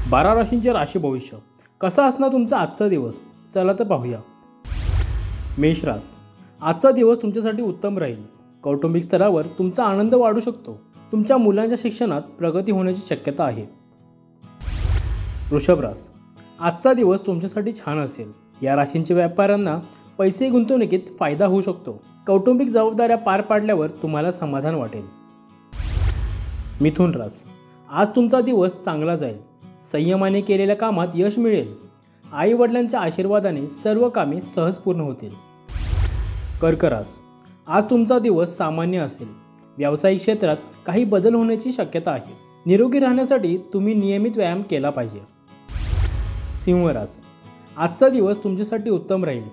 12 राशींचे राशी भविष्य कसा असणार तुमचा आजचा दिवस, चला तर पाहूया। मेष रास, आजचा दिवस तुमच्यासाठी उत्तम राहील। कौटुंबिक स्तरावर तुमचा आनंद वाढू शकतो। तुमच्या मुलांच्या शिक्षणात प्रगती होण्याची शक्यता आहे। वृषभ रास, आजचा दिवस तुमच्यासाठी छान असेल। या राशींच्या व्यापाऱ्यांना पैसे गुंतवणुकीत फायदा होऊ शकतो। कौटुंबिक जबाबदाऱ्या पार पाडल्यावर तुम्हाला समाधान वाटेल। मिथुन रास, आज तुमचा दिवस चांगला जाईल। संयमाने केलेल्या कामात यश मिळेल। आई वडिलांच्या आशीर्वादाने सर्व कामे सहज पूर्ण होतील। कर्क रास, आज तुमचा दिवस सामान्य असेल। व्यावसायिक क्षेत्रात काही बदल होण्याची शक्यता आहे। निरोगी राहण्यासाठी तुम्ही नियमित व्यायाम केला पाहिजे। सिंह रास, आजचा दिवस तुमच्यासाठी उत्तम राहील।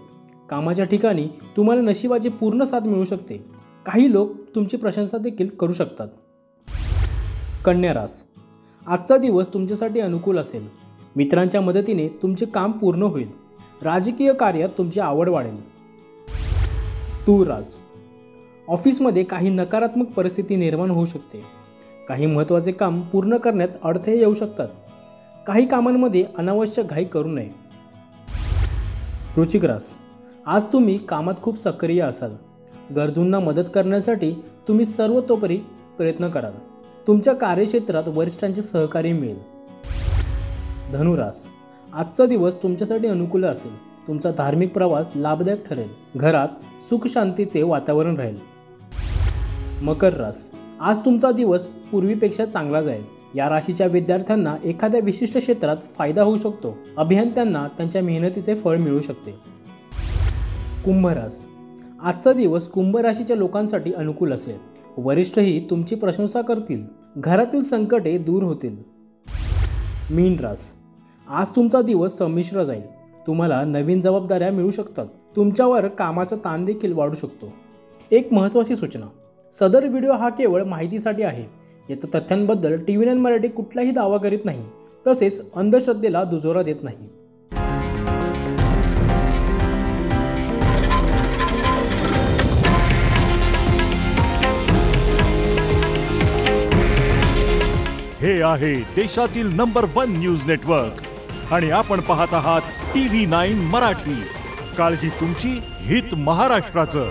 कामाच्या ठिकाणी तुम्हाला नशिबाची पूर्ण साथ मिळू शकते। काही लोक तुमची प्रशंसा देखील करू शकतात। कन्या रास, आजचा दिवस तुमच्यासाठी अनुकूल असेल। मित्रांच्या मदतीने तुमचे काम पूर्ण होईल। राजकीय कार्यात तुमची आवड वाढेल। तूळ रास, ऑफिसमध्ये काही नकारात्मक परिस्थिती निर्माण होऊ शकते। काही महत्त्वाचे काम पूर्ण करण्यात अडथळे येऊ शकतात। काही कामांमध्ये अनावश्यक घाई करू नये। वृश्चिक रास, आज तुम्ही कामात खूप सक्रिय असाल। गरजूंना मदत करण्यासाठी तुम्ही सर्वतोपरी प्रयत्न कराल। तुमच्या कार्यक्षेत्रात वरिष्ठांचे सहकार्य मिळेल। धनुरास, आजचा दिवस तुमच्यासाठी अनुकूल असेल। तुमचा धार्मिक प्रवास लाभदायक ठरेल। घरात सुख शांतीचे वातावरण राहील। मकर रास, आज तुमचा दिवस पूर्वीपेक्षा चांगला जाईल। या राशीच्या विद्यार्थ्यांना एखाद्या विशिष्ट क्षेत्रात फायदा होऊ शकतो। अभियंत्यांना त्यांच्या मेहनतीचे फळ मिळू शकते। कुंभ रास, आजचा दिवस कुंभ राशीच्या लोकांसाठी अनुकूल असेल। वरिष्ठही तुमची प्रशंसा करतील। घरातील संकटे दूर होतील। मीन रास, आज तुमचा दिवस संमिश्र जाईल। तुम्हाला नवीन जबाबदाऱ्या मिळू शकतात। तुमच्यावर कामाचा ताण देखील वाढू शकतो। एक महत्त्वाची सूचना, सदर व्हिडिओ हा केवळ माहितीसाठी आहे। याच्या तथ्यांबद्दल TV9 मराठी कुठलाही दावा करीत नाही, तसेच अंधश्रद्धेला दुजोरा देत नाही। हे आहे देशातील नंबर 1 न्यूज नेटवर्क आणि आपण पाहत आहात TV9 मराठी। काळजी तुमची, हित महाराष्ट्राचं।